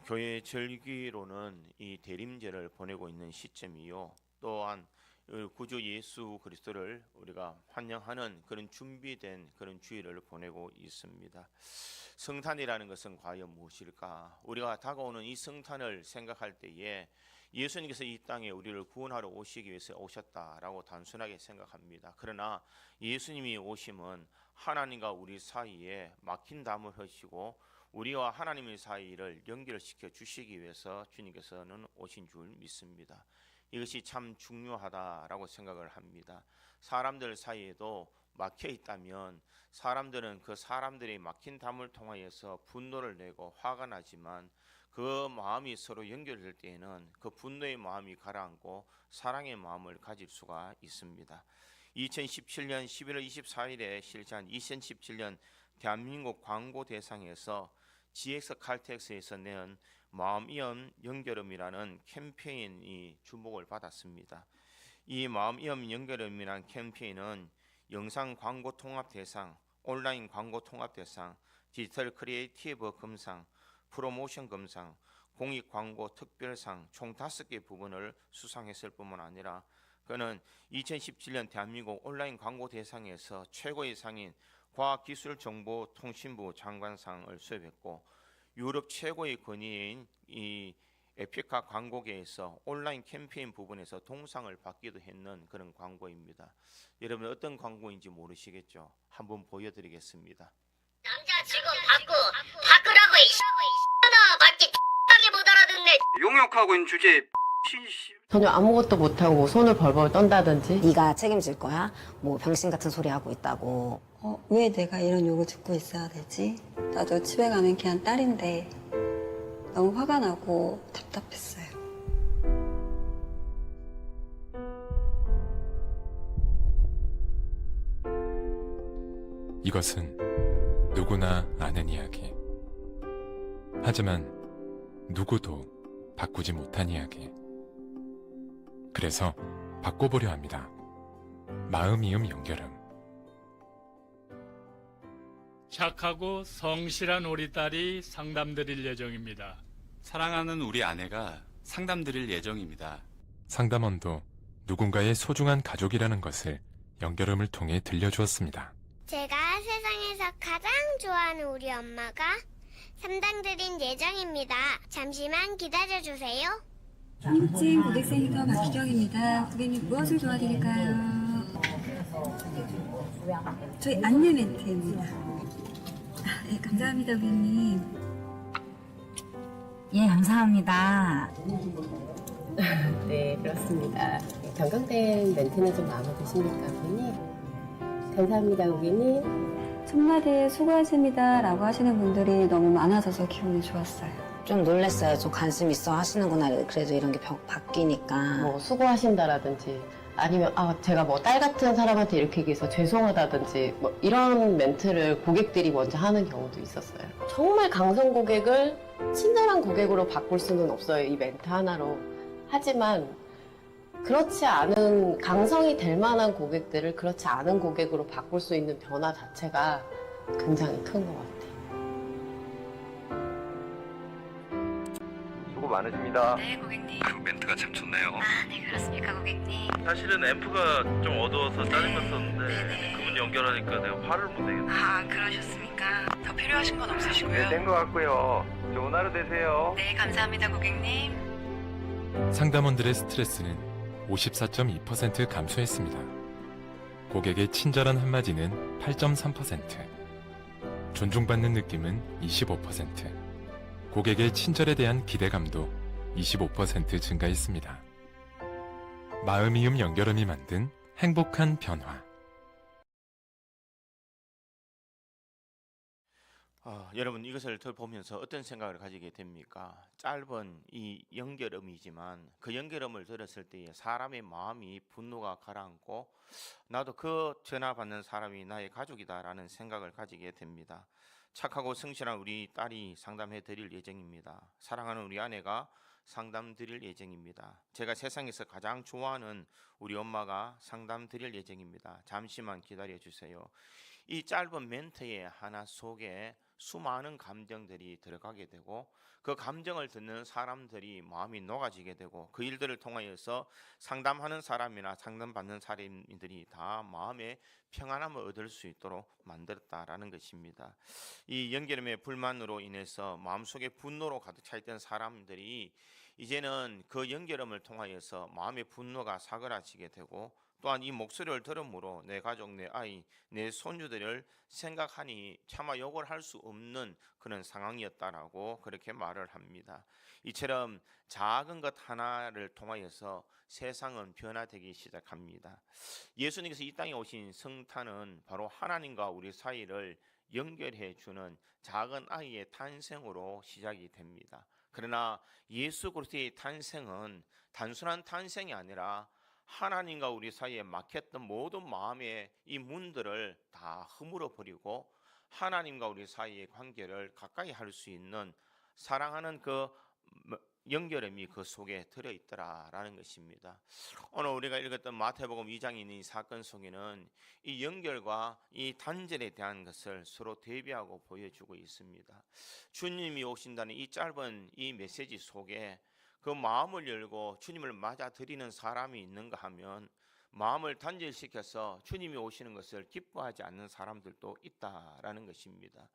교회 절기로는 이 대림절을 보내고 있는 시점이요. 또한 구주 예수 그리스도를 우리가 환영하는 그런 준비된 그런 주일을 보내고 있습니다. 성탄이라는 것은 과연 무엇일까? 우리가 다가오는 이 성탄을 생각할 때에 예수님께서 이 땅에 우리를 구원하러 오시기 위해서 오셨다라고 단순하게 생각합니다. 그러나 예수님이 오심은 하나님과 우리 사이에 막힌 담을 허시고 우리와 하나님의 사이를 연결시켜 주시기 위해서 주님께서는 오신 줄 믿습니다. 이것이 참 중요하다라고 생각을 합니다. 사람들 사이에도 막혀 있다면 사람들은 그 사람들의 막힌 담을 통하여서 분노를 내고 화가 나지만 그 마음이 서로 연결될 때에는 그 분노의 마음이 가라앉고 사랑의 마음을 가질 수가 있습니다. 2017년 11월 24일에 실시한 2017년 대한민국 광고 대상에서 GX 칼텍스에서 낸 마음이음 연결음이라는 캠페인이 주목을 받았습니다. 이 마음이음 연결음이라는 캠페인은 영상 광고 통합 대상, 온라인 광고 통합 대상, 디지털 크리에이티브 금상, 프로모션 금상, 공익 광고 특별상 총 5개 부분을 수상했을 뿐만 아니라 그는 2017년 대한민국 온라인 광고 대상에서 최고의 상인 과학기술정보통신부 장관상을 수여했고 유럽 최고의 권위인 이 에피카 광고계에서 온라인 캠페인 부분에서 동상을 받기도 했는 그런 광고입니다. 여러분 어떤 광고인지 모르시겠죠? 한번 보여드리겠습니다. 남자 지금 바꾸라고 이 밖에 X하게 못 알아듣네. 용역하고 있는 주제에 전혀 아무것도 못하고 손을 벌벌 떤다든지 네가 책임질 거야? 뭐 병신 같은 소리 하고 있다고. 왜 내가 이런 욕을 듣고 있어야 되지? 나도 집에 가면 그냥 딸인데 너무 화가 나고 답답했어요. 이것은 누구나 아는 이야기. 하지만 누구도 바꾸지 못한 이야기. 그래서 바꿔보려 합니다. 마음이음 연결음. 착하고 성실한 우리 딸이 상담드릴 예정입니다. 사랑하는 우리 아내가 상담드릴 예정입니다. 상담원도 누군가의 소중한 가족이라는 것을 연결음을 통해 들려주었습니다. 제가 세상에서 가장 좋아하는 우리 엄마가 상담드린 예정입니다. 잠시만 기다려주세요. 김진 고객센터 박희경입니다. 고객님 무엇을 도와드릴까요? 저희 안내 멘트입니다. 네, 감사합니다, 고객님. 예, 감사합니다. 네, 그렇습니다. 변경된 멘트는 좀 마음에 드십니까, 고객님? 감사합니다, 고객님. 첫마디에 수고하십니다 라고 하시는 분들이 너무 많아져서 기분이 좋았어요. 좀 놀랐어요. 좀 관심 있어 하시는구나. 그래도 이런 게 바뀌니까. 뭐 수고하신다라든지 아니면 제가 뭐 딸 같은 사람한테 이렇게 얘기해서 죄송하다든지 뭐 이런 멘트를 고객들이 먼저 하는 경우도 있었어요. 정말 강성 고객을 친절한 고객으로 바꿀 수는 없어요. 이 멘트 하나로. 하지만 그렇지 않은 강성이 될 만한 고객들을 그렇지 않은 고객으로 바꿀 수 있는 변화 자체가 굉장히 큰 것 같아요. 수고 많으십니다. 네, 고객님. 멘트가 참 좋네요. 네, 그렇습니까, 고객님. 사실은 앰프가 좀 어두워서 짜증났었는데 그분 연결하니까 내가 화를 못 내겠네. 그러셨습니까? 더 필요하신 건 없으시고요. 된 것 같고요. 좋은 하루 되세요. 네, 감사합니다, 고객님. 상담원들의 스트레스는 54.2% 감소했습니다. 고객의 친절한 한마디는 8.3%, 존중받는 느낌은 25%, 고객의 친절에 대한 기대감도 25% 증가했습니다. 마음이음 연결음이 만든 행복한 변화. 여러분 이것을 더 보면서 어떤 생각을 가지게 됩니까? 짧은 이 연결음이지만 그 연결음을 들었을 때에 사람의 마음이 분노가 가라앉고 나도 그 전화 받는 사람이 나의 가족이다라는 생각을 가지게 됩니다. 착하고 성실한 우리 딸이 상담해 드릴 예정입니다. 사랑하는 우리 아내가 상담 드릴 예정입니다. 제가 세상에서 가장 좋아하는 우리 엄마가 상담 드릴 예정입니다. 잠시만 기다려 주세요. 이 짧은 멘트의 하나 속에 수많은 감정들이 들어가게 되고 그 감정을 듣는 사람들이 마음이 녹아지게 되고 그 일들을 통하여서 상담하는 사람이나 상담받는 사람들이 다 마음의 평안함을 얻을 수 있도록 만들었다라는 것입니다. 이 연결음의 불만으로 인해서 마음속에 분노로 가득 차 있던 사람들이 이제는 그 연결음을 통하여서 마음의 분노가 사그라지게 되고 또한 이 목소리를 들음으로 내 가족, 내 아이, 내 손주들을 생각하니 차마 욕을 할 수 없는 그런 상황이었다라고 그렇게 말을 합니다. 이처럼 작은 것 하나를 통하여서 세상은 변화되기 시작합니다. 예수님께서 이 땅에 오신 성탄은 바로 하나님과 우리 사이를 연결해 주는 작은 아이의 탄생으로 시작이 됩니다. 그러나 예수 그리스도의 탄생은 단순한 탄생이 아니라 하나님과 우리 사이에 막혔던 모든 마음의 이 문들을 다 허물어 버리고 하나님과 우리 사이의 관계를 가까이 할 수 있는 사랑하는 그 연결음이 그 속에 들어있더라라는 것입니다. 오늘 우리가 읽었던 마태복음 2장에 있는 이 사건 속에는 이 연결과 이 단절에 대한 것을 서로 대비하고 보여주고 있습니다. 주님이 오신다는 이 짧은 이 메시지 속에 그 마음을 열고 주님을 맞아들이는 사람이 있는가 하면 마음을 단절시켜서 주님이 오시는 것을 기뻐하지 않는 사람들도 있다라는 것입니다.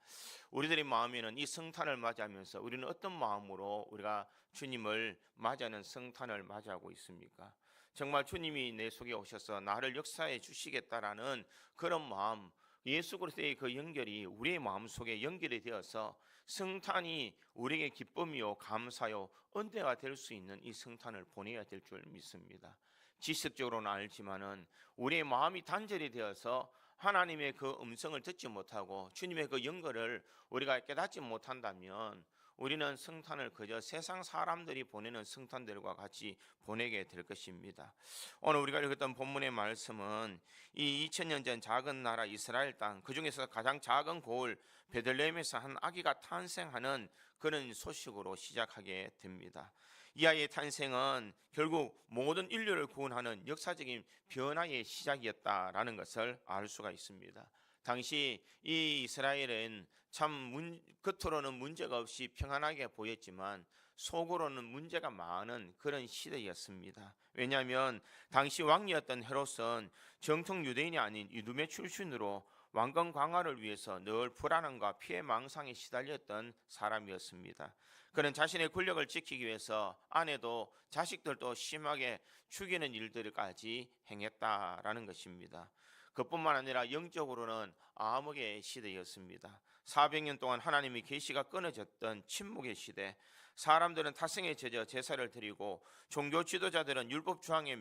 우리들의 마음에는 이 성탄을 맞이하면서 우리는 어떤 마음으로 우리가 주님을 맞이하는 성탄을 맞이하고 있습니까? 정말 주님이 내 속에 오셔서 나를 역사해 주시겠다라는 그런 마음, 예수 그리스도의 그 연결이 우리의 마음속에 연결이 되어서 성탄이 우리에게 기쁨이요 감사요 은혜가 될 수 있는 이 성탄을 보내야 될 줄 믿습니다. 지식적으로는 알지만은 우리의 마음이 단절이 되어서 하나님의 그 음성을 듣지 못하고 주님의 그 연결을 우리가 깨닫지 못한다면 우리는 성탄을 그저 세상 사람들이 보내는 성탄들과 같이 보내게 될 것입니다. 오늘 우리가 읽었던 본문의 말씀은 이 2000년 전 작은 나라 이스라엘 땅, 그 중에서 가장 작은 고을 베들레헴에서 한 아기가 탄생하는 그런 소식으로 시작하게 됩니다. 이 아이의 탄생은 결국 모든 인류를 구원하는 역사적인 변화의 시작이었다라는 것을 알 수가 있습니다. 당시 이 이스라엘은 참 겉으로는 문제가 없이 평안하게 보였지만 속으로는 문제가 많은 그런 시대였습니다. 왜냐하면 당시 왕이었던 헤롯은 정통 유대인이 아닌 이두메 출신으로 왕권 강화를 위해서 늘 불안함과 피해망상에 시달렸던 사람이었습니다. 그는 자신의 권력을 지키기 위해서 아내도 자식들도 심하게 죽이는 일들까지 행했다라는 것입니다. 그뿐만 아니라 영적으로는 암흑의 시대였습니다. 400년 동안 하나님의 계시가 끊어졌던 침묵의 시대, 사람들은 탓생에 젖어 제사를 드리고 종교 지도자들은 율법 조항에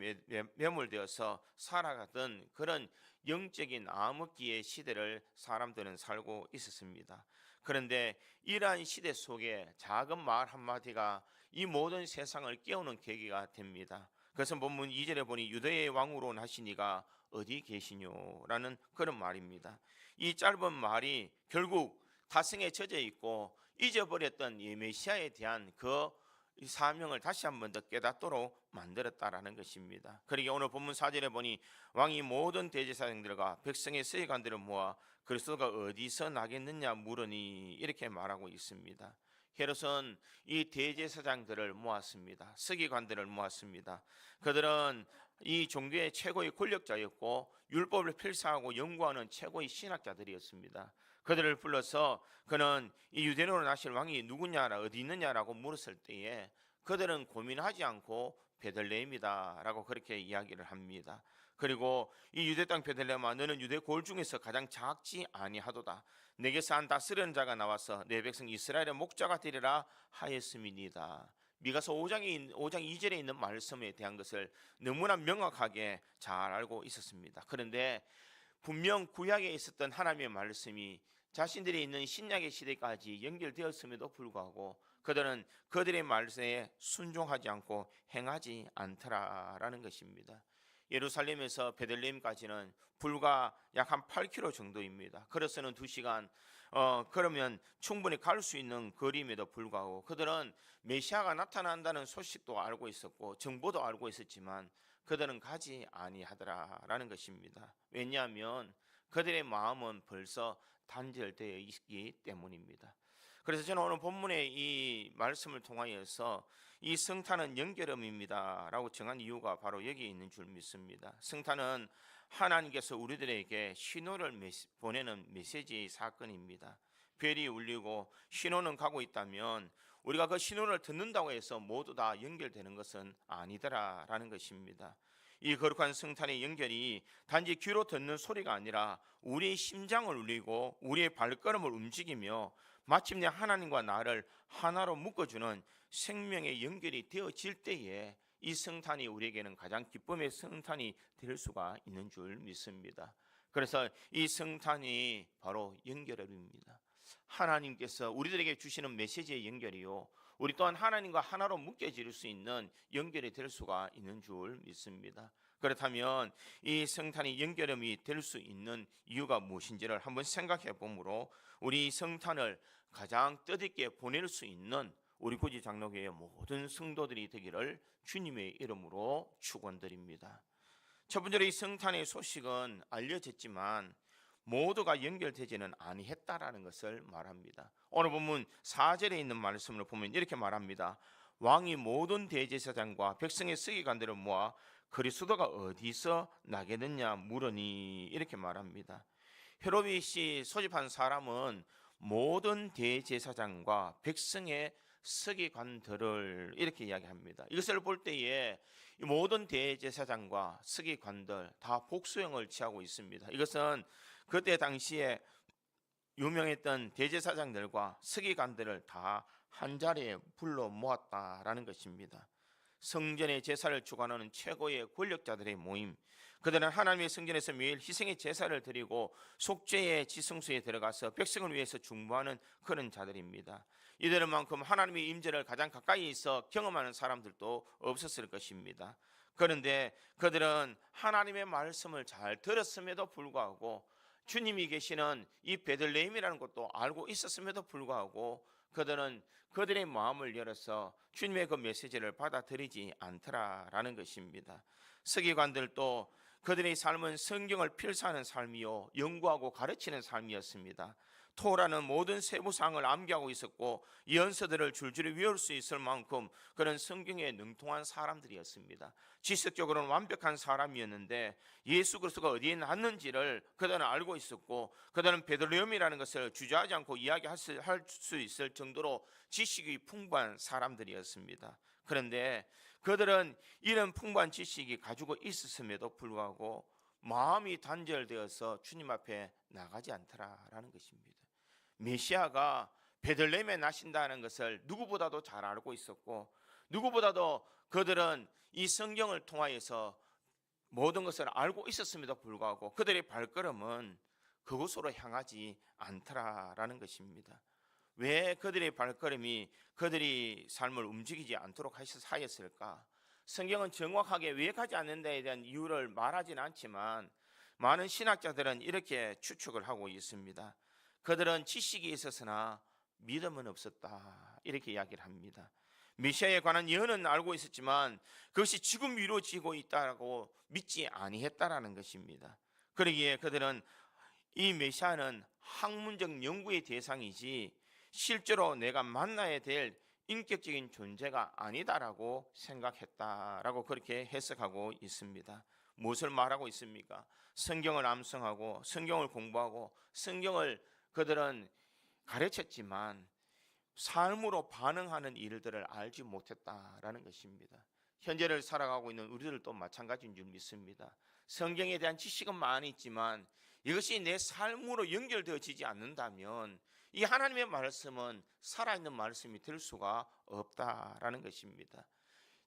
매몰되어서 살아가던 그런 영적인 암흑기의 시대를 사람들은 살고 있었습니다. 그런데 이러한 시대 속에 작은 말 한마디가 이 모든 세상을 깨우는 계기가 됩니다. 그래서 본문 2절에 보니 유대의 왕으로 나시니가 어디 계시뇨라는 그런 말입니다. 이 짧은 말이 결국 탓생에 젖어 있고 잊어버렸던 이 메시아에 대한 그 사명을 다시 한 번 더 깨닫도록 만들었다라는 것입니다. 그러기에 오늘 본문 4절에 보니 왕이 모든 대제사장들과 백성의 서기관들을 모아 그리스도가 어디서 나겠느냐 물으니 이렇게 말하고 있습니다. 헤롯은 이 대제사장들을 모았습니다. 서기관들을 모았습니다. 그들은 이 종교의 최고의 권력자였고 율법을 필사하고 연구하는 최고의 신학자들이었습니다. 그들을 불러서 그는 이 유대인으로 나실 왕이 누구냐라 어디 있느냐라고 물었을 때에 그들은 고민하지 않고 베들레헴이다라고 그렇게 이야기를 합니다. 그리고 이 유대 땅 베들레헴아 너는 유대 고을 중에서 가장 작지 아니하도다. 내게서 한 다스리는 자가 나와서 내 백성 이스라엘의 목자가 되리라 하였음이니이다. 미가서 5장 2절에 있는 말씀에 대한 것을 너무나 명확하게 잘 알고 있었습니다. 그런데 분명 구약에 있었던 하나님의 말씀이 자신들이 있는 신약의 시대까지 연결되었음에도 불구하고 그들은 그들의 말씀에 순종하지 않고 행하지 않더라라는 것입니다. 예루살렘에서 베들레헴까지는 불과 약 한 8km 정도입니다. 걸어서는 2시간 그러면 충분히 갈 수 있는 거리임에도 불구하고 그들은 메시아가 나타난다는 소식도 알고 있었고 정보도 알고 있었지만 그들은 가지 아니하더라라는 것입니다. 왜냐하면 그들의 마음은 벌써 단절되어 있기 때문입니다. 그래서 저는 오늘 본문의 이 말씀을 통하여서 이 성탄은 연결음입니다 라고 정한 이유가 바로 여기에 있는 줄 믿습니다. 성탄은 하나님께서 우리들에게 신호를 보내는 메시지 사건입니다. 벨이 울리고 신호는 가고 있다면 우리가 그 신호를 듣는다고 해서 모두 다 연결되는 것은 아니더라라는 것입니다. 이 거룩한 성탄의 연결이 단지 귀로 듣는 소리가 아니라 우리의 심장을 울리고 우리의 발걸음을 움직이며 마침내 하나님과 나를 하나로 묶어주는 생명의 연결이 되어질 때에 이 성탄이 우리에게는 가장 기쁨의 성탄이 될 수가 있는 줄 믿습니다. 그래서 이 성탄이 바로 연결입니다. 하나님께서 우리들에게 주시는 메시지의 연결이요, 우리 또한 하나님과 하나로 묶여질 수 있는 연결이 될 수가 있는 줄 믿습니다. 그렇다면 이 성탄이 연결음이 될 수 있는 이유가 무엇인지를 한번 생각해 보므로 우리 성탄을 가장 뜻있게 보낼 수 있는 우리 구지 장로교회 모든 성도들이 되기를 주님의 이름으로 축원드립니다. 첫 번째로 이 성탄의 소식은 알려졌지만 모두가 연결되지는 아니했다라는 것을 말합니다. 오늘 본문 4절에 있는 말씀을 보면 이렇게 말합니다. 왕이 모든 대제사장과 백성의 서기관들을 모아 그리스도가 어디서 나겠느냐 물으니 이렇게 말합니다. 헤롯이 소집한 사람은 모든 대제사장과 백성의 서기관들을 이렇게 이야기합니다. 이것을 볼 때에 모든 대제사장과 서기관들 다 복수형을 취하고 있습니다. 이것은 그때 당시에 유명했던 대제사장들과 서기관들을 다 한자리에 불러 모았다라는 것입니다. 성전의 제사를 주관하는 최고의 권력자들의 모임, 그들은 하나님의 성전에서 매일 희생의 제사를 드리고 속죄의 지성소에 들어가서 백성을 위해서 중보하는 그런 자들입니다. 이들만큼 하나님의 임재를 가장 가까이 있어 경험하는 사람들도 없었을 것입니다. 그런데 그들은 하나님의 말씀을 잘 들었음에도 불구하고 주님이 계시는 이 베들레헴이라는 것도 알고 있었음에도 불구하고 그들은 그들의 마음을 열어서 주님의 그 메시지를 받아들이지 않더라라는 것입니다. 서기관들도 그들의 삶은 성경을 필사하는 삶이요 연구하고 가르치는 삶이었습니다. 토라는 모든 세부사항을 암기하고 있었고 연서들을 줄줄이 외울 수 있을 만큼 그런 성경에 능통한 사람들이었습니다. 지식적으로는 완벽한 사람이었는데 예수 그리스도가 어디에 났는지를 그들은 알고 있었고 그들은 베들레헴이라는 것을 주저하지 않고 이야기할 수 있을 정도로 지식이 풍부한 사람들이었습니다. 그런데 그들은 이런 풍부한 지식이 가지고 있었음에도 불구하고 마음이 단절되어서 주님 앞에 나가지 않더라라는 것입니다. 메시아가 베들레헴에 나신다는 것을 누구보다도 잘 알고 있었고 누구보다도 그들은 이 성경을 통하여서 모든 것을 알고 있었음에도 불구하고 그들의 발걸음은 그곳으로 향하지 않더라라는 것입니다. 왜 그들의 발걸음이 그들의 삶을 움직이지 않도록 하였을까? 성경은 정확하게 왜 가지 않는 데에 대한 이유를 말하지는 않지만 많은 신학자들은 이렇게 추측을 하고 있습니다. 그들은 지식이 있었으나 믿음은 없었다 이렇게 이야기를 합니다. 메시아에 관한 예언은 알고 있었지만 그것이 지금 이루어지고 있다고 믿지 아니했다라는 것입니다. 그러기에 그들은 이 메시아는 학문적 연구의 대상이지 실제로 내가 만나야 될 인격적인 존재가 아니다라고 생각했다라고 그렇게 해석하고 있습니다. 무엇을 말하고 있습니까? 성경을 암송하고 성경을 공부하고 성경을 그들은 가르쳤지만 삶으로 반응하는 일들을 알지 못했다라는 것입니다. 현재를 살아가고 있는 우리들도 마찬가지인 줄 믿습니다. 성경에 대한 지식은 많이 있지만 이것이 내 삶으로 연결되어지지 않는다면 이 하나님의 말씀은 살아있는 말씀이 될 수가 없다라는 것입니다.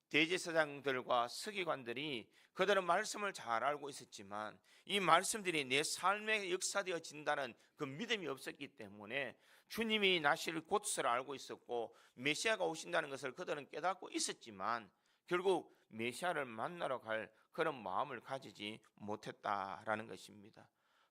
대제사장들과 서기관들이 그들은 말씀을 잘 알고 있었지만 이 말씀들이 내 삶에 역사되어진다는 그 믿음이 없었기 때문에 주님이 나실 곳을 알고 있었고 메시아가 오신다는 것을 그들은 깨닫고 있었지만 결국 메시아를 만나러 갈 그런 마음을 가지지 못했다라는 것입니다.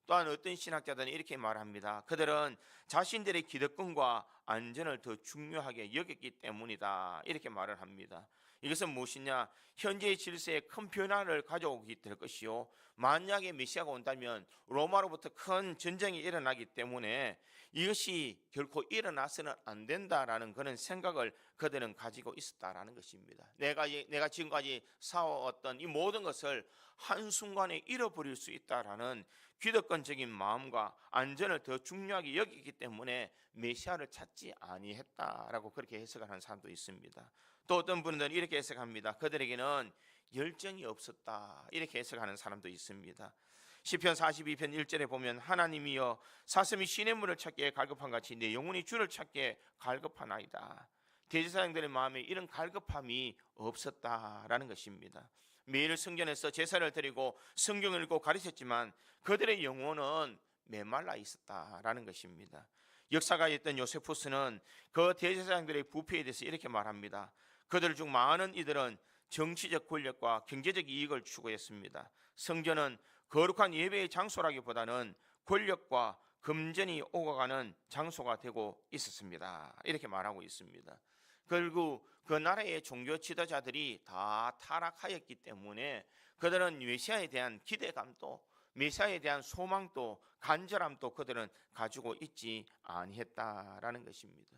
또한 어떤 신학자들은 이렇게 말합니다. 그들은 자신들의 기득권과 안전을 더 중요하게 여겼기 때문이다. 이렇게 말을 합니다. 이것은 무엇이냐? 현재의 질서에 큰 변화를 가져오게 될 것이요, 만약에 메시아가 온다면 로마로부터 큰 전쟁이 일어나기 때문에 이것이 결코 일어나서는 안 된다라는 그런 생각을 그들은 가지고 있었다라는 것입니다. 내가 지금까지 쌓아왔던 이 모든 것을 한순간에 잃어버릴 수 있다라는 기득권적인 마음과 안전을 더 중요하게 여기기 때문에 메시아를 찾지 아니했다라고 그렇게 해석하는 사람도 있습니다. 또 어떤 분들은 이렇게 해석합니다. 그들에게는 열정이 없었다, 이렇게 해석하는 사람도 있습니다. 시편 42편 1절에 보면 하나님이여 사슴이 시냇물을 찾기에 갈급한 같이 내 영혼이 주를 찾기에 갈급하나이다. 대제사장들의 마음에 이런 갈급함이 없었다라는 것입니다. 매일 성전에서 제사를 드리고 성경을 읽고 가르쳤지만 그들의 영혼은 메말라 있었다라는 것입니다. 역사가였던 요세푸스는 그 대제사장들의 부패에 대해서 이렇게 말합니다. 그들 중 많은 이들은 정치적 권력과 경제적 이익을 추구했습니다. 성전은 거룩한 예배의 장소라기보다는 권력과 금전이 오가가는 장소가 되고 있었습니다. 이렇게 말하고 있습니다. 결국 그 나라의 종교 지도자들이 다 타락하였기 때문에 그들은 메시아에 대한 기대감도, 메시아에 대한 소망도, 간절함도 그들은 가지고 있지 아니했다라는 것입니다.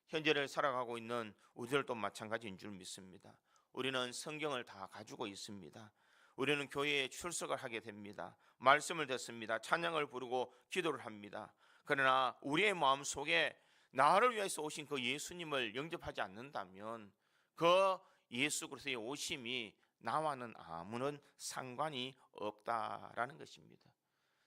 현재를 살아가고 있는 우리들도 마찬가지인 줄 믿습니다. 우리는 성경을 다 가지고 있습니다. 우리는 교회에 출석을 하게 됩니다. 말씀을 듣습니다. 찬양을 부르고 기도를 합니다. 그러나 우리의 마음 속에 나를 위해서 오신 그 예수님을 영접하지 않는다면 그 예수 그리스도의 오심이 나와는 아무런 상관이 없다라는 것입니다.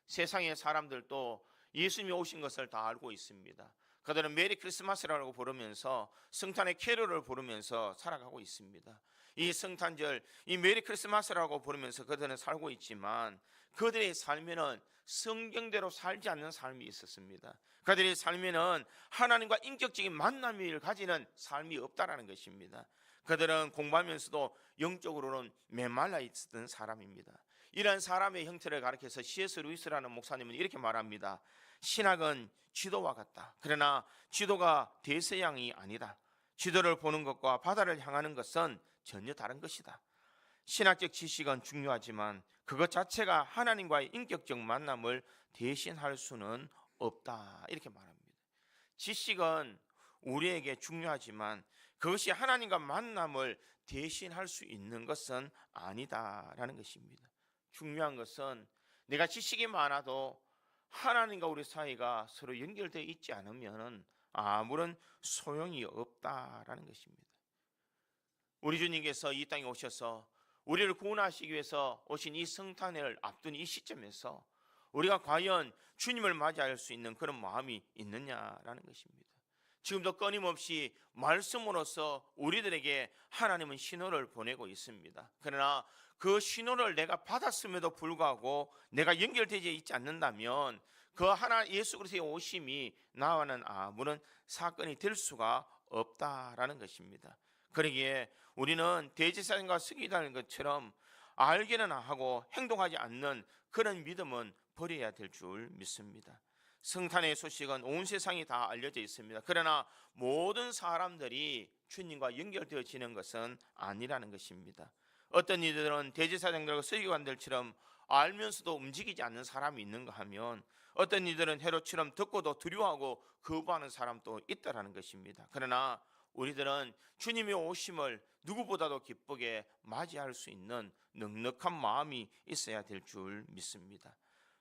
세상의 사람들도 예수님이 오신 것을 다 알고 있습니다. 그들은 메리 크리스마스라고 부르면서 성탄의 캐롤을 부르면서 살아가고 있습니다. 이 성탄절, 이 메리 크리스마스라고 부르면서 그들은 살고 있지만 그들의 삶에는 성경대로 살지 않는 삶이 있었습니다. 그들의 삶에는 하나님과 인격적인 만남을 가지는 삶이 없다라는 것입니다. 그들은 공부하면서도 영적으로는 메말라 있었던 사람입니다. 이런 사람의 형태를 가리켜서 C.S. 루이스라는 목사님은 이렇게 말합니다. 신학은 지도와 같다. 그러나 지도가 대서양이 아니다. 지도를 보는 것과 바다를 향하는 것은 전혀 다른 것이다. 신학적 지식은 중요하지만 그것 자체가 하나님과의 인격적 만남을 대신할 수는 없다. 이렇게 말합니다. 지식은 우리에게 중요하지만 그것이 하나님과 만남을 대신할 수 있는 것은 아니다라는 것입니다. 중요한 것은 내가 지식이 많아도 하나님과 우리 사이가 서로 연결되어 있지 않으면 아무런 소용이 없다라는 것입니다. 우리 주님께서 이 땅에 오셔서 우리를 구원하시기 위해서 오신 이 성탄을 앞둔 이 시점에서 우리가 과연 주님을 맞이할 수 있는 그런 마음이 있느냐라는 것입니다. 지금도 끊임없이 말씀으로서 우리들에게 하나님은 신호를 보내고 있습니다. 그러나 그 신호를 내가 받았음에도 불구하고 내가 연결되지 있지 않는다면 그 하나 예수 그리스도의 오심이 나와는 아무런 사건이 될 수가 없다라는 것입니다. 그러기에 우리는 대제사장과 서기관인 것처럼 알기는 하고 행동하지 않는 그런 믿음은 버려야 될 줄 믿습니다. 성탄의 소식은 온 세상이 다 알려져 있습니다. 그러나 모든 사람들이 주님과 연결되어지는 것은 아니라는 것입니다. 어떤 이들은 대제사장들과 서기관들처럼 알면서도 움직이지 않는 사람이 있는가 하면 어떤 이들은 헤롯처럼 듣고도 두려워하고 거부하는 사람도 있다라는 것입니다. 그러나 우리들은 주님의 오심을 누구보다도 기쁘게 맞이할 수 있는 넉넉한 마음이 있어야 될 줄 믿습니다.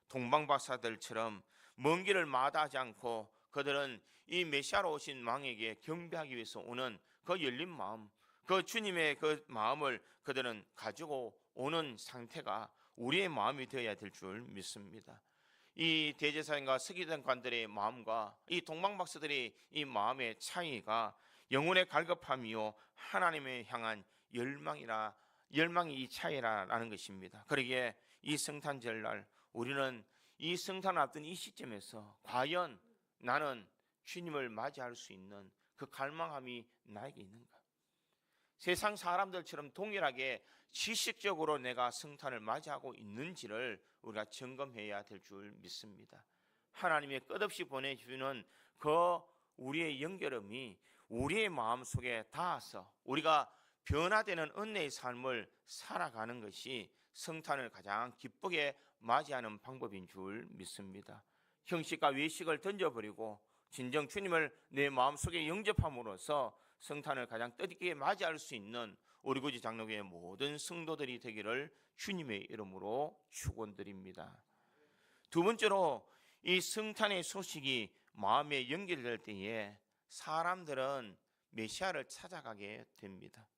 동방박사들처럼 먼 길을 마다하지 않고 그들은 이 메시아로 오신 왕에게 경배하기 위해서 오는 그 열린 마음, 그 주님의 그 마음을 그들은 가지고 오는 상태가 우리의 마음이 되어야 될 줄 믿습니다. 이 대제사장과 서기관들의 마음과 이 동방박사들의 이 마음의 차이가 영혼의 갈급함이요 하나님을 향한 열망이 이 차이라는 것입니다. 그러기에 이 성탄절날 우리는 이 성탄을 앞둔 이 시점에서 과연 나는 주님을 맞이할 수 있는 그 갈망함이 나에게 있는가? 세상 사람들처럼 동일하게 지식적으로 내가 성탄을 맞이하고 있는지를 우리가 점검해야 될 줄 믿습니다. 하나님의 끝없이 보내주는 그 우리의 연결음이 우리의 마음속에 닿아서 우리가 변화되는 은혜의 삶을 살아가는 것이 성탄을 가장 기쁘게 맞이하는 방법인 줄 믿습니다. 형식과 외식을 던져버리고 진정 주님을 내 마음속에 영접함으로써 성탄을 가장 뜻있게 맞이할 수 있는 우리 구지 장로교회 모든 성도들이 되기를 주님의 이름으로 축원드립니다. 두 번째로 이 성탄의 소식이 마음에 연결될 때에 사람들은 메시아를 찾아가게 됩니다.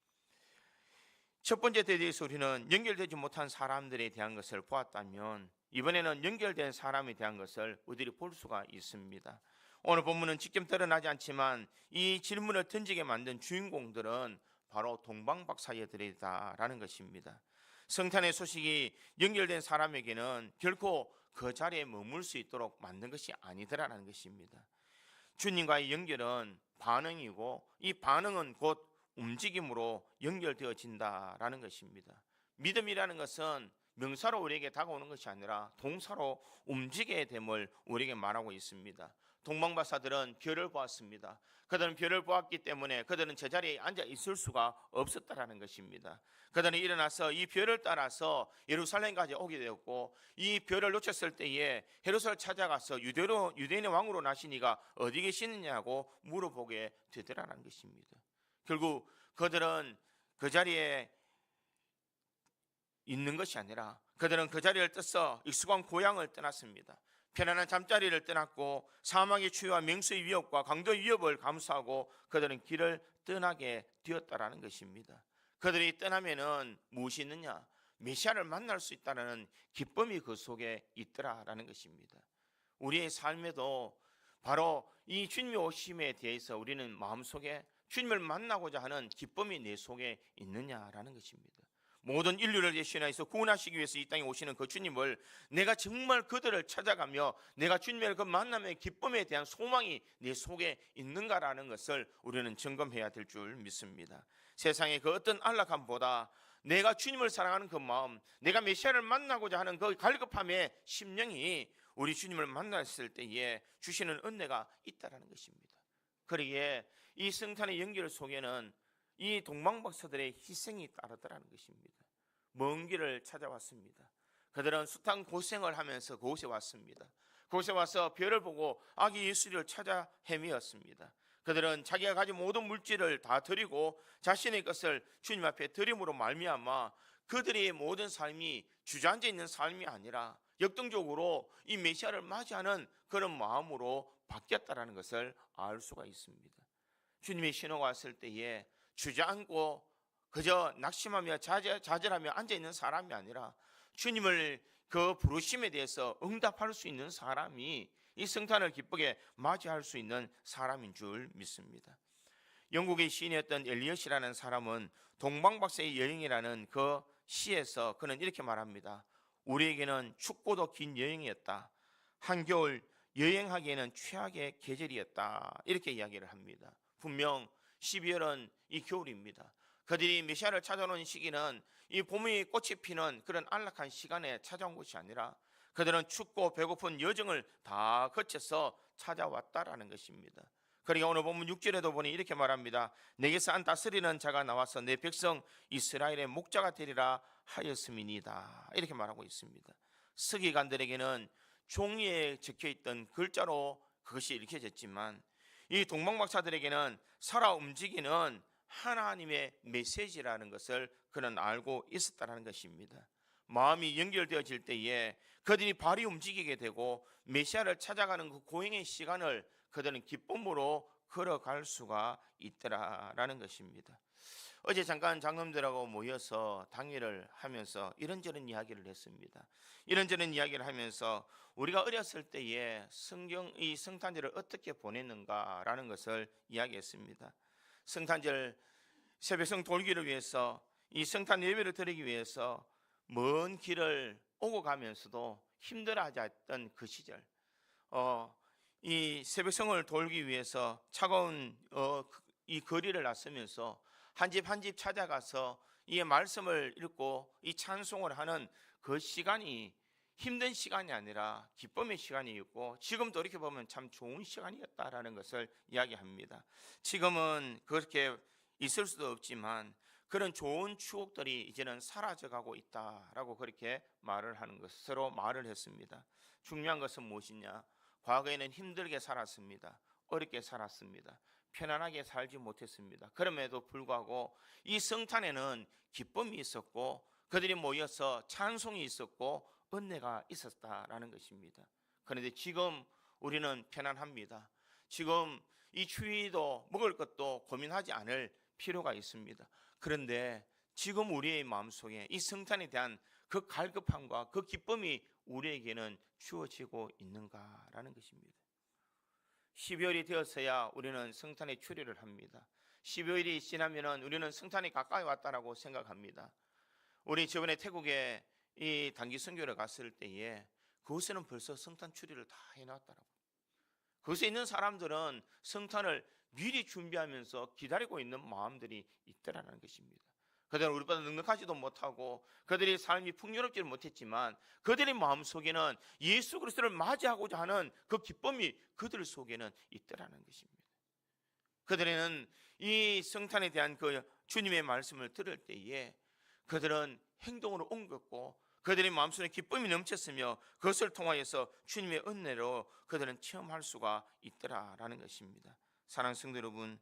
첫 번째 대대에서 우리는 연결되지 못한 사람들에 대한 것을 보았다면 이번에는 연결된 사람에 대한 것을 우리들이 볼 수가 있습니다. 오늘 본문은 직접 드러나지 않지만 이 질문을 던지게 만든 주인공들은 바로 동방박사들이다라는 것입니다. 성탄의 소식이 연결된 사람에게는 결코 그 자리에 머물 수 있도록 만든 것이 아니더라라는 것입니다. 주님과의 연결은 반응이고 이 반응은 곧 움직임으로 연결되어진다라는 것입니다. 믿음이라는 것은 명사로 우리에게 다가오는 것이 아니라 동사로 움직여야 됨을 우리에게 말하고 있습니다. 동방박사들은 별을 보았습니다. 그들은 별을 보았기 때문에 그들은 제자리에 앉아 있을 수가 없었다라는 것입니다. 그들은 일어나서 이 별을 따라서 예루살렘까지 오게 되었고 이 별을 놓쳤을 때에 헤롯을 찾아가서 유대인의 왕으로 나신 이가 어디 계시느냐고 물어보게 되더라는 것입니다. 결국 그들은 그 자리에 있는 것이 아니라 그들은 그 자리를 떠서 익숙한 고향을 떠났습니다. 편안한 잠자리를 떠났고 사막의 추위와 맹수의 위협과 강도의 위협을 감수하고 그들은 길을 떠나게 되었다라는 것입니다. 그들이 떠나면은 무엇이 있느냐? 메시아를 만날 수 있다는 기쁨이 그 속에 있더라라는 것입니다. 우리의 삶에도 바로 이 주님의 오심에 대해서 우리는 마음속에 주님을 만나고자 하는 기쁨이 내 속에 있느냐라는 것입니다. 모든 인류를 대신해서 구원하시기 위해서 이 땅에 오시는 그 주님을 내가 정말 그들을 찾아가며 내가 주님의 그 만남의 기쁨에 대한 소망이 내 속에 있는가라는 것을 우리는 점검해야 될 줄 믿습니다. 세상의 그 어떤 안락함보다 내가 주님을 사랑하는 그 마음, 내가 메시아를 만나고자 하는 그 갈급함의 심령이 우리 주님을 만났을 때에 주시는 은혜가 있다라는 것입니다. 그러기에 이 성탄의 연결 속에는 이 동방박사들의 희생이 따르더라는 것입니다. 먼 길을 찾아왔습니다. 그들은 숱한 고생을 하면서 그곳에 왔습니다. 그곳에 와서 별을 보고 아기 예수를 찾아 헤매었습니다. 그들은 자기가 가진 모든 물질을 다 드리고 자신의 것을 주님 앞에 드림으로 말미암아 그들의 모든 삶이 주저앉아 있는 삶이 아니라 역동적으로 이 메시아를 맞이하는 그런 마음으로 바뀌었다는 것을 알 수가 있습니다. 주님의 신호가 왔을 때에 주저앉고 그저 낙심하며 좌절하며 앉아있는 사람이 아니라 주님을 그 부르심에 대해서 응답할 수 있는 사람이 이 성탄을 기쁘게 맞이할 수 있는 사람인 줄 믿습니다. 영국의 시인이었던 엘리엇이라는 사람은 동방박사의 여행이라는 그 시에서 그는 이렇게 말합니다. 우리에게는 춥고도 긴 여행이었다. 한겨울 여행하기에는 최악의 계절이었다. 이렇게 이야기를 합니다. 분명 12월은 이 겨울입니다. 그들이 메시아를 찾아오는 시기는 이 봄의 꽃이 피는 그런 안락한 시간에 찾아온 것이 아니라 그들은 춥고 배고픈 여정을 다 거쳐서 찾아왔다라는 것입니다. 그러니까 오늘 본문 6절에도 보니 이렇게 말합니다. 내게서 안 다스리는 자가 나와서 내 백성 이스라엘의 목자가 되리라 하였음이니이다. 이렇게 말하고 있습니다. 서기관들에게는 종이에 적혀있던 글자로 그것이 읽혀졌지만 이 동방박사들에게는 살아 움직이는 하나님의 메시지라는 것을 그는 알고 있었다는 것입니다. 마음이 연결되어질 때에 그들이 발이 움직이게 되고 메시아를 찾아가는 그 고행의 시간을 그들은 기쁨으로 걸어갈 수가 있더라라는 것입니다. 어제 잠깐 장로님들하고 모여서 당회를 하면서 이런저런 이야기를 했습니다. 이런저런 이야기를 하면서 우리가 어렸을 때에 이 성탄절을 어떻게 보냈는가라는 것을 이야기했습니다. 성탄절 새벽성 돌기를 위해서 이 성탄 예배를 드리기 위해서 먼 길을 오고 가면서도 힘들어하지 않던 그 시절, 이 새벽성을 돌기 위해서 차가운 이 거리를 나서면서 한 집 한 집 찾아가서 이 말씀을 읽고 이 찬송을 하는 그 시간이 힘든 시간이 아니라 기쁨의 시간이었고 지금도 이렇게 보면 참 좋은 시간이었다라는 것을 이야기합니다. 지금은 그렇게 있을 수도 없지만 그런 좋은 추억들이 이제는 사라져가고 있다라고 그렇게 말을 하는 것으로 말을 했습니다. 중요한 것은 무엇이냐? 과거에는 힘들게 살았습니다. 어렵게 살았습니다. 편안하게 살지 못했습니다. 그럼에도 불구하고 이 성탄에는 기쁨이 있었고 그들이 모여서 찬송이 있었고 은혜가 있었다라는 것입니다. 그런데 지금 우리는 편안합니다. 지금 이 추위도 먹을 것도 고민하지 않을 필요가 있습니다. 그런데 지금 우리의 마음속에 이 성탄에 대한 그 갈급함과 그 기쁨이 우리에게는 주어지고 있는가라는 것입니다. 12월이 되었어야 우리는 성탄의 추리를 합니다. 12월이 지나면 우리는 성탄이 가까이 왔다라고 생각합니다. 우리 저번에 태국에 이 단기 선교를 갔을 때에 그곳에는 벌써 성탄 추리를 다 해놨더라고요. 그곳에 있는 사람들은 성탄을 미리 준비하면서 기다리고 있는 마음들이 있더라는 것입니다. 그들은 우리보다 넉넉하지도 못하고 그들의 삶이 풍요롭지는 못했지만 그들의 마음속에는 예수 그리스도를 맞이하고자 하는 그 기쁨이 그들 속에는 있더라는 것입니다. 그들은 이 성탄에 대한 그 주님의 말씀을 들을 때에 그들은 행동으로 옮겼고 그들의 마음속에 기쁨이 넘쳤으며 그것을 통하여서 주님의 은혜로 그들은 체험할 수가 있더라라는 것입니다. 사랑하는 성도 여러분,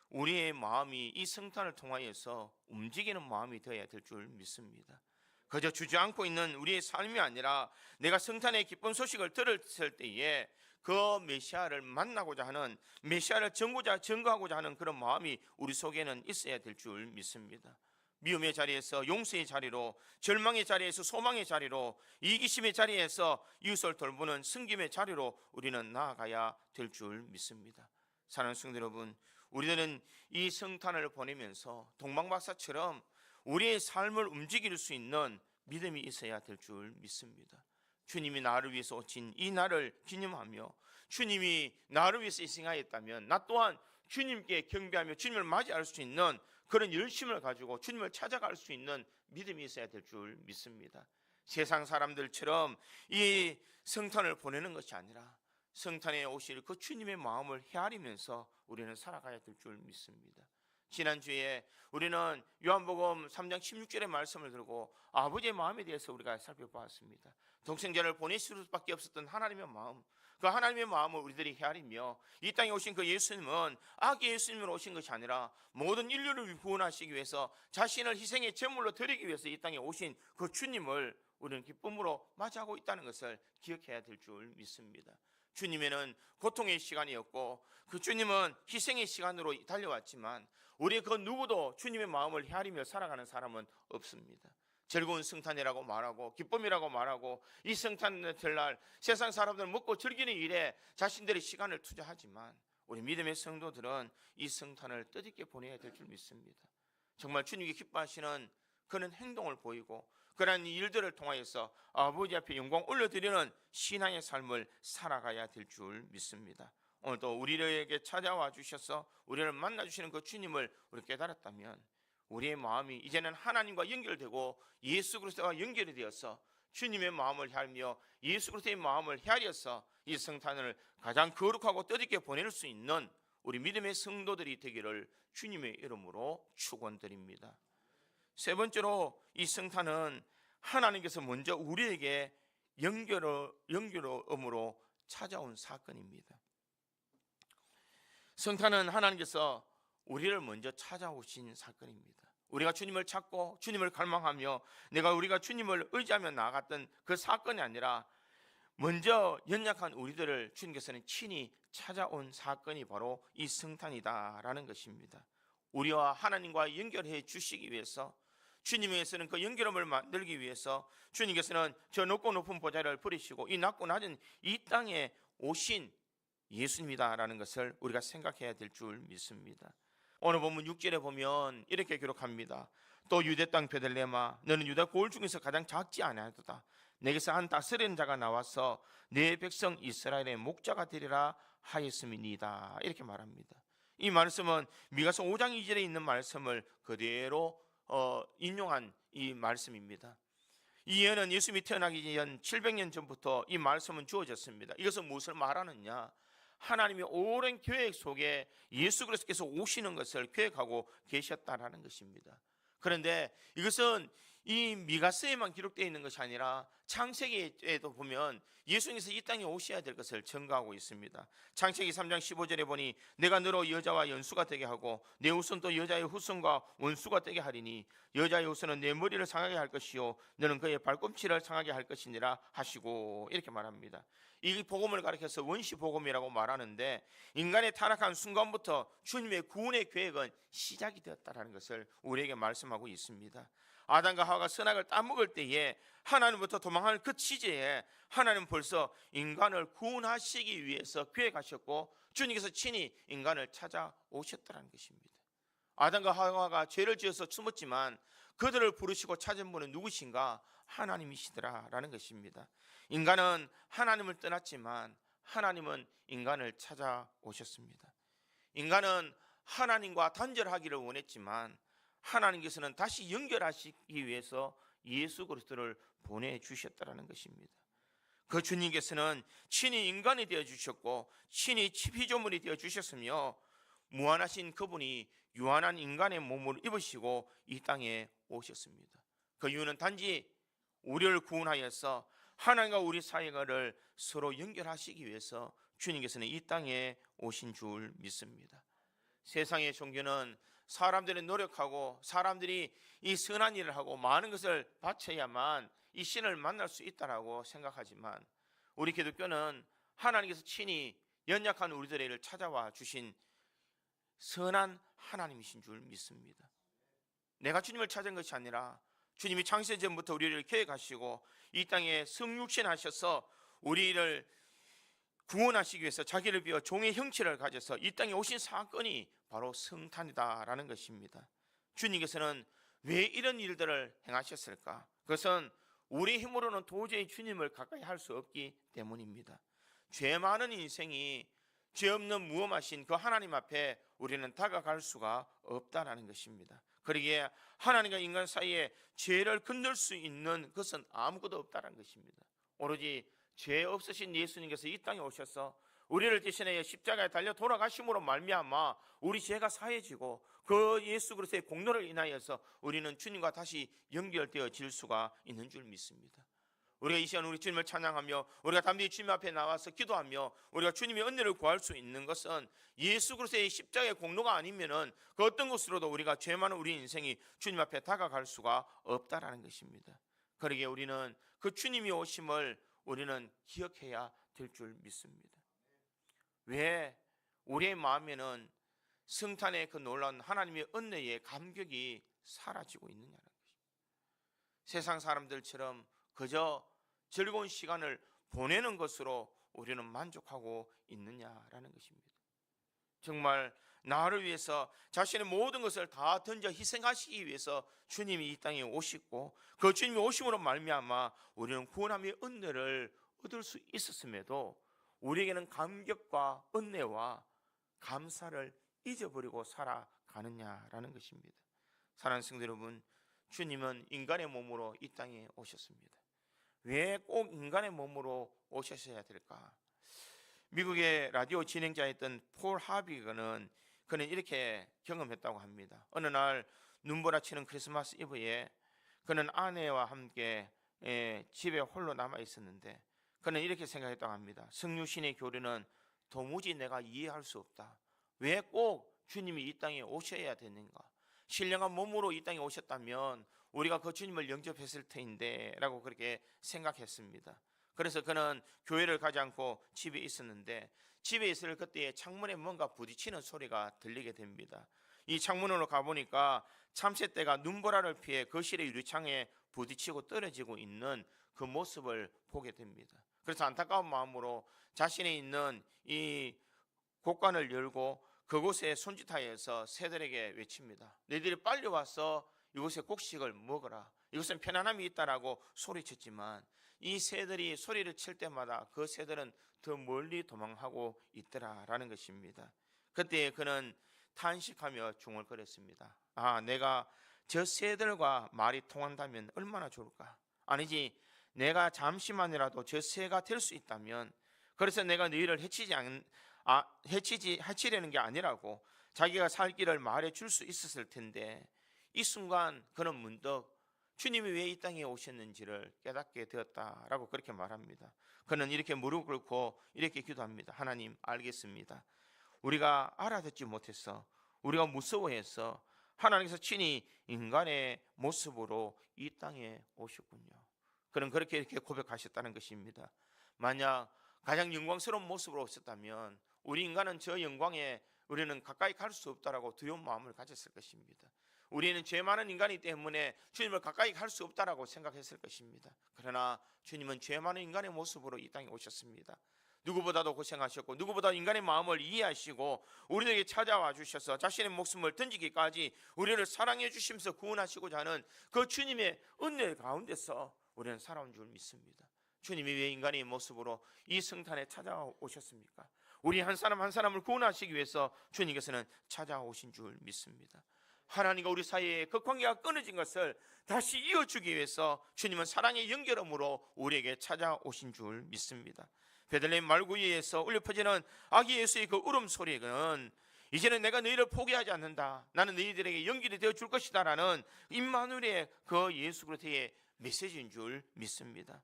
우리의 마음이 이 성탄을 통하여서 움직이는 마음이 되어야 될 줄 믿습니다. 그저 주저앉고 있는 우리의 삶이 아니라 내가 성탄의 기쁜 소식을 들었을 때에 그 메시아를 만나고자 하는, 메시아를 증거하고자 하는 그런 마음이 우리 속에는 있어야 될 줄 믿습니다. 미움의 자리에서 용서의 자리로, 절망의 자리에서 소망의 자리로, 이기심의 자리에서 이웃을 돌보는 섬김의 자리로 우리는 나아가야 될 줄 믿습니다. 사랑하는 성도 여러분, 우리들은 이 성탄을 보내면서 동방박사처럼 우리의 삶을 움직일 수 있는 믿음이 있어야 될 줄 믿습니다. 주님이 나를 위해서 오신 이 날을 기념하며 주님이 나를 위해서 희생하였다면 나 또한 주님께 경배하며 주님을 맞이할 수 있는 그런 열심을 가지고 주님을 찾아갈 수 있는 믿음이 있어야 될 줄 믿습니다. 세상 사람들처럼 이 성탄을 보내는 것이 아니라 성탄에 오실 그 주님의 마음을 헤아리면서 우리는 살아가야 될 줄 믿습니다. 지난주에 우리는 요한복음 3장 16절의 말씀을 들고 아버지의 마음에 대해서 우리가 살펴보았습니다. 독생자를 보내실 수밖에 없었던 하나님의 마음, 그 하나님의 마음을 우리들이 헤아리며 이 땅에 오신 그 예수님은 아기 예수님으로 오신 것이 아니라 모든 인류를 구원하시기 위해서 자신을 희생의 제물로 드리기 위해서 이 땅에 오신 그 주님을 우리는 기쁨으로 맞이하고 있다는 것을 기억해야 될 줄 믿습니다. 주님에는 고통의 시간이었고 그 주님은 희생의 시간으로 달려왔지만 우리 그 누구도 주님의 마음을 헤아리며 살아가는 사람은 없습니다. 즐거운 성탄이라고 말하고 기쁨이라고 말하고 이 성탄 될날 세상 사람들은 먹고 즐기는 일에 자신들의 시간을 투자하지만 우리 믿음의 성도들은 이 성탄을 뜻있게 보내야 될 줄 믿습니다. 정말 주님이 기뻐하시는 그런 행동을 보이고 그러한 일들을 통하여서 아버지 앞에 영광 올려드리는 신앙의 삶을 살아가야 될 줄 믿습니다. 오늘도 우리에게 찾아와 주셔서 우리를 만나주시는 그 주님을 우리 깨달았다면 우리의 마음이 이제는 하나님과 연결되고 예수 그리스도와 연결이 되어서 주님의 마음을 헤아리며 예수 그리스도의 마음을 헤아려서 이 성탄을 가장 거룩하고 뜻있게 보낼 수 있는 우리 믿음의 성도들이 되기를 주님의 이름으로 축원드립니다. 세 번째로 이 성탄은 하나님께서 먼저 우리에게 연결음으로 찾아온 사건입니다. 성탄은 하나님께서 우리를 먼저 찾아오신 사건입니다. 우리가 주님을 찾고 주님을 갈망하며 우리가 주님을 의지하며 나아갔던 그 사건이 아니라 먼저 연약한 우리들을 주님께서는 친히 찾아온 사건이 바로 이 성탄이다라는 것입니다. 우리와 하나님과 연결해 주시기 위해서 주님께서는 그 연결함을 만들기 위해서 주님께서는 저 높고 높은 보좌를 버리시고 이 낮고 낮은 이 땅에 오신 예수님이다라는 것을 우리가 생각해야 될 줄 믿습니다. 오늘 본문 6절에 보면 이렇게 기록합니다. 또 유대 땅 베들레헴아 너는 유다 고을 중에서 가장 작지 아니하도다. 내게서 한 다스리는 자가 나와서 내 백성 이스라엘의 목자가 되리라 하였음이니이다. 이렇게 말합니다. 이 말씀은 미가서 5장 2절에 있는 말씀을 그대로 인용한 이 말씀입니다. 이 예언은 예수님이 태어나기 전 700년 전부터 이 말씀은 주어졌습니다. 이것은 무엇을 말하느냐? 하나님이 오랜 계획 속에 예수 그리스도께서 오시는 것을 계획하고 계셨다라는 것입니다. 그런데 이것은 이 미가서에만 기록되어 있는 것이 아니라 창세기에도 보면 예수님께서 이 땅에 오셔야 될 것을 증거하고 있습니다. 창세기 3장 15절에 보니 내가 너로 여자와 연수가 되게 하고 내 후손도 여자의 후손과 원수가 되게 하리니 여자의 후손은 내 머리를 상하게 할 것이요 너는 그의 발꿈치를 상하게 할 것이니라 하시고, 이렇게 말합니다. 이 복음을 가리켜서 원시 복음이라고 말하는데, 인간의 타락한 순간부터 주님의 구원의 계획은 시작이 되었다는 것을 우리에게 말씀하고 있습니다. 아담과 하와가 선악을 따먹을 때에 하나님부터 도망하는 그 취지에 하나님은 벌써 인간을 구원하시기 위해서 계획하셨고 주님께서 친히 인간을 찾아오셨다는 것입니다. 아담과 하와가 죄를 지어서 숨었지만 그들을 부르시고 찾은 분은 누구신가? 하나님이시더라라는 것입니다. 인간은 하나님을 떠났지만 하나님은 인간을 찾아오셨습니다. 인간은 하나님과 단절하기를 원했지만 하나님께서는 다시 연결하시기 위해서 예수 그리스도를 보내주셨다는 것입니다. 그 주님께서는 친히 인간이 되어주셨고 친히 피조물이 되어주셨으며 무한하신 그분이 유한한 인간의 몸을 입으시고 이 땅에 오셨습니다. 그 이유는 단지 우리를 구원하여서 하나님과 우리 사이를 서로 연결하시기 위해서 주님께서는 이 땅에 오신 줄 믿습니다. 세상의 종교는 사람들이 노력하고 사람들이 이 선한 일을 하고 많은 것을 바쳐야만 이 신을 만날 수 있다라고 생각하지만 우리 기독교는 하나님께서 친히 연약한 우리들을 찾아와 주신 선한 하나님이신 줄 믿습니다. 내가 주님을 찾은 것이 아니라 주님이 창세 전부터 우리를 계획하시고 이 땅에 성육신하셔서 우리를 구원하시기 위해서 자기를 비워 종의 형체를 가져서 이 땅에 오신 사건이 바로 성탄이다라는 것입니다. 주님께서는 왜 이런 일들을 행하셨을까? 그것은 우리 힘으로는 도저히 주님을 가까이 할 수 없기 때문입니다. 죄 많은 인생이 죄 없는 무엄하신 그 하나님 앞에 우리는 다가갈 수가 없다라는 것입니다. 그러기에 하나님과 인간 사이에 죄를 건널 수 있는 것은 아무것도 없다는 것입니다. 오로지 죄 없으신 예수님께서 이 땅에 오셔서 우리를 대신하여 십자가에 달려 돌아가심으로 말미암아 우리 죄가 사해지고 그 예수 그리스도의 공로를 인하여서 우리는 주님과 다시 연결되어질 수가 있는 줄 믿습니다. 우리가 이 시간 우리 주님을 찬양하며 우리가 담대히 주님 앞에 나와서 기도하며 우리가 주님의 은혜를 구할 수 있는 것은 예수 그리스도의 십자가의 공로가 아니면은 그 어떤 것으로도 우리가 죄 많은 우리 인생이 주님 앞에 다가갈 수가 없다라는 것입니다. 그러기에 우리는 그 주님이 오심을 우리는 기억해야 될 줄 믿습니다. 왜 우리의 마음에는 성탄의 그 놀라운 하나님의 은혜의 감격이 사라지고 있느냐는 것입니다. 세상 사람들처럼 그저 즐거운 시간을 보내는 것으로 우리는 만족하고 있느냐라는 것입니다. 정말 나를 위해서 자신의 모든 것을 다 던져 희생하시기 위해서 주님이 이 땅에 오시고 그 주님이 오심으로 말미암아 우리는 구원함의 은혜를 얻을 수 있었음에도 우리에게는 감격과 은혜와 감사를 잊어버리고 살아가느냐라는 것입니다. 사랑하는 성도 여러분, 주님은 인간의 몸으로 이 땅에 오셨습니다. 왜 꼭 인간의 몸으로 오셨어야 될까? 미국의 라디오 진행자였던 폴 하비그는 그는 이렇게 경험했다고 합니다. 어느 날 눈보라치는 크리스마스 이브에 그는 아내와 함께 집에 홀로 남아 있었는데 그는 이렇게 생각했다고 합니다. 성육신의 교리는 도무지 내가 이해할 수 없다. 왜 꼭 주님이 이 땅에 오셔야 되는가? 신령한 몸으로 이 땅에 오셨다면 우리가 그 주님을 영접했을 텐데 라고 그렇게 생각했습니다. 그래서 그는 교회를 가지 않고 집에 있었는데 집에 있을 그때에 창문에 뭔가 부딪히는 소리가 들리게 됩니다. 이 창문으로 가보니까 참새떼가 눈보라를 피해 거실의 유리창에 부딪히고 떨어지고 있는 그 모습을 보게 됩니다. 그래서 안타까운 마음으로 자신이 있는 이 곳간을 열고 그곳에 손짓하여서 새들에게 외칩니다. 너희들이 빨리 와서 이곳에 곡식을 먹어라. 이곳은 편안함이 있다라고 소리쳤지만 이 새들이 소리를 칠 때마다 그 새들은 더 멀리 도망하고 있더라라는 것입니다. 그때 그는 탄식하며 중얼거렸습니다. 아, 내가 저 새들과 말이 통한다면 얼마나 좋을까? 아니지, 내가 잠시만이라도 저 새가 될 수 있다면, 그래서 내가 너희를 해치려는 게 아니라고 자기가 살 길을 말해 줄 수 있었을 텐데, 이 순간 그는 문득 주님이 왜 이 땅에 오셨는지를 깨닫게 되었다라고 그렇게 말합니다. 그는 이렇게 무릎 꿇고 이렇게 기도합니다. 하나님, 알겠습니다. 우리가 알아듣지 못해서, 우리가 무서워해서 하나님께서 친히 인간의 모습으로 이 땅에 오셨군요. 그는 그렇게 이렇게 고백하셨다는 것입니다. 만약 가장 영광스러운 모습으로 오셨다면 우리 인간은 저 영광에 우리는 가까이 갈 수 없다라고 두려운 마음을 가졌을 것입니다. 우리는 죄 많은 인간이기 때문에 주님을 가까이 갈 수 없다라고 생각했을 것입니다. 그러나 주님은 죄 많은 인간의 모습으로 이 땅에 오셨습니다. 누구보다도 고생하셨고 누구보다 인간의 마음을 이해하시고 우리에게 찾아와 주셔서 자신의 목숨을 던지기까지 우리를 사랑해 주시면서 구원하시고자 하는 그 주님의 은혜 가운데서 우리는 살아온 줄 믿습니다. 주님이 왜 인간의 모습으로 이 성탄에 찾아오셨습니까? 우리 한 사람 한 사람을 구원하시기 위해서 주님께서는 찾아오신 줄 믿습니다. 하나님과 우리 사이에 그 관계가 끊어진 것을 다시 이어주기 위해서 주님은 사랑의 연결함으로 우리에게 찾아오신 줄 믿습니다. 베들레헴 말구이에서 울려 퍼지는 아기 예수의 그 울음소리는 이제는 내가 너희를 포기하지 않는다, 나는 너희들에게 연결이 되어 줄 것이다 라는 임마누엘의 그 예수 그리스도의 메시지인 줄 믿습니다.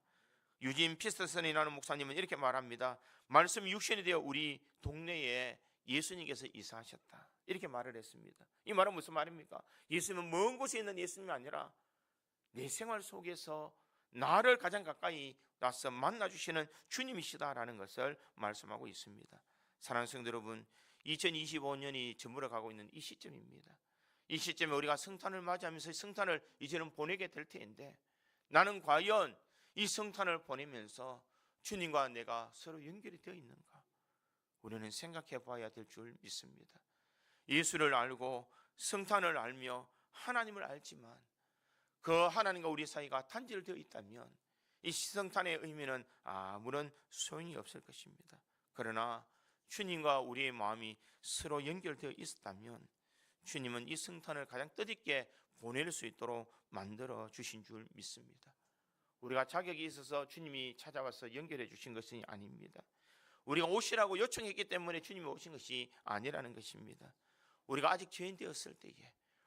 유진 피스터슨이라는 목사님은 이렇게 말합니다. 말씀이 육신이 되어 우리 동네에 예수님께서 이사하셨다, 이렇게 말을 했습니다. 이 말은 무슨 말입니까? 예수님은 먼 곳에 있는 예수님이 아니라 내 생활 속에서 나를 가장 가까이 나서 만나주시는 주님이시다라는 것을 말씀하고 있습니다. 사랑하는 성도 여러분, 2025년이 저물어 가고 있는 이 시점입니다. 이 시점에 우리가 성탄을 맞이하면서 성탄을 이제는 보내게 될 텐데, 나는 과연 이 성탄을 보내면서 주님과 내가 서로 연결이 되어 있는가, 우리는 생각해 봐야 될 줄 믿습니다. 예수를 알고 성탄을 알며 하나님을 알지만 그 하나님과 우리 사이가 단절되어 있다면 이 성탄의 의미는 아무런 소용이 없을 것입니다. 그러나 주님과 우리의 마음이 서로 연결되어 있었다면 주님은 이 성탄을 가장 뜻있게 보낼 수 있도록 만들어 주신 줄 믿습니다. 우리가 자격이 있어서 주님이 찾아와서 연결해 주신 것이 아닙니다. 우리가 오시라고 요청했기 때문에 주님이 오신 것이 아니라는 것입니다. 우리가 아직 죄인 되었을 때에,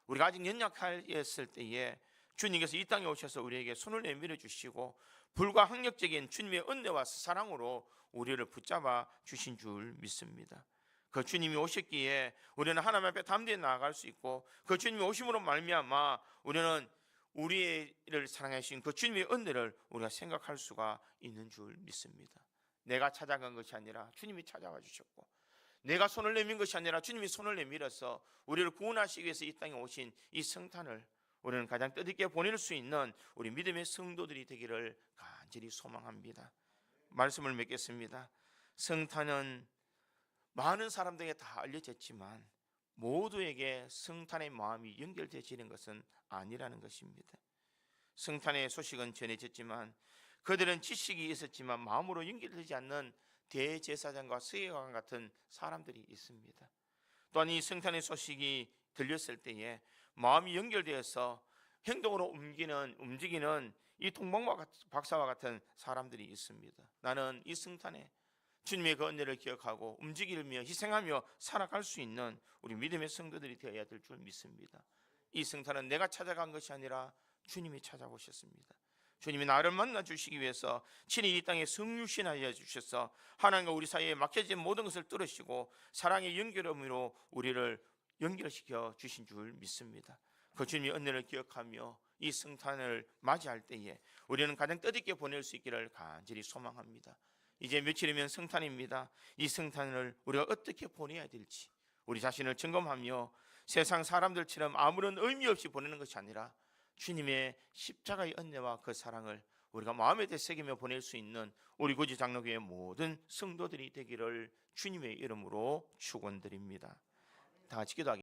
우리가 아직 연약하였을 때에 주님께서 이 땅에 오셔서 우리에게 손을 내밀어 주시고 불가항력적인 주님의 은혜와 사랑으로 우리를 붙잡아 주신 줄 믿습니다. 그 주님이 오셨기에 우리는 하나님 앞에 담대히 나아갈 수 있고, 그 주님이 오심으로 말미암아 우리는 우리를 사랑하신 그 주님의 은혜를 우리가 생각할 수가 있는 줄 믿습니다. 내가 찾아간 것이 아니라 주님이 찾아와 주셨고, 내가 손을 내민 것이 아니라 주님이 손을 내밀어서 우리를 구원하시기 위해서 이 땅에 오신 이 성탄을 우리는 가장 뜻있게 보낼 수 있는 우리 믿음의 성도들이 되기를 간절히 소망합니다. 말씀을 맺겠습니다. 성탄은 많은 사람들에게 다 알려졌지만 모두에게 성탄의 마음이 연결되어지는 것은 아니라는 것입니다. 성탄의 소식은 전해졌지만 그들은 지식이 있었지만 마음으로 연결되지 않는 대제사장과 서기관 같은 사람들이 있습니다. 또한 이 성탄의 소식이 들렸을 때에 마음이 연결되어서 행동으로 움직이는 이 동방박사와 같은 사람들이 있습니다. 나는 이 성탄에 주님의 그 은혜를 기억하고 움직이며 희생하며 살아갈 수 있는 우리 믿음의 성도들이 되어야 될 줄 믿습니다. 이 성탄은 내가 찾아간 것이 아니라 주님이 찾아오셨습니다. 주님이 나를 만나 주시기 위해서 친히 이 땅에 성육신하여 주셔서 하나님과 우리 사이에 막혀진 모든 것을 뚫으시고 사랑의 연결함으로 우리를 연결시켜 주신 줄 믿습니다. 그 주님의 은혜를 기억하며 이 성탄을 맞이할 때에 우리는 가장 뜻있게 보낼 수 있기를 간절히 소망합니다. 이제 며칠이면 성탄입니다. 이 성탄을 우리가 어떻게 보내야 될지 우리 자신을 점검하며 세상 사람들처럼 아무런 의미 없이 보내는 것이 아니라 주님의 십자가의 은혜와 그 사랑을 우리가 마음에 되새기며 보낼 수 있는 우리 구주 장로교회 모든 성도들이 되기를 주님의 이름으로 축원드립니다. 다 같이 기도하겠습니다.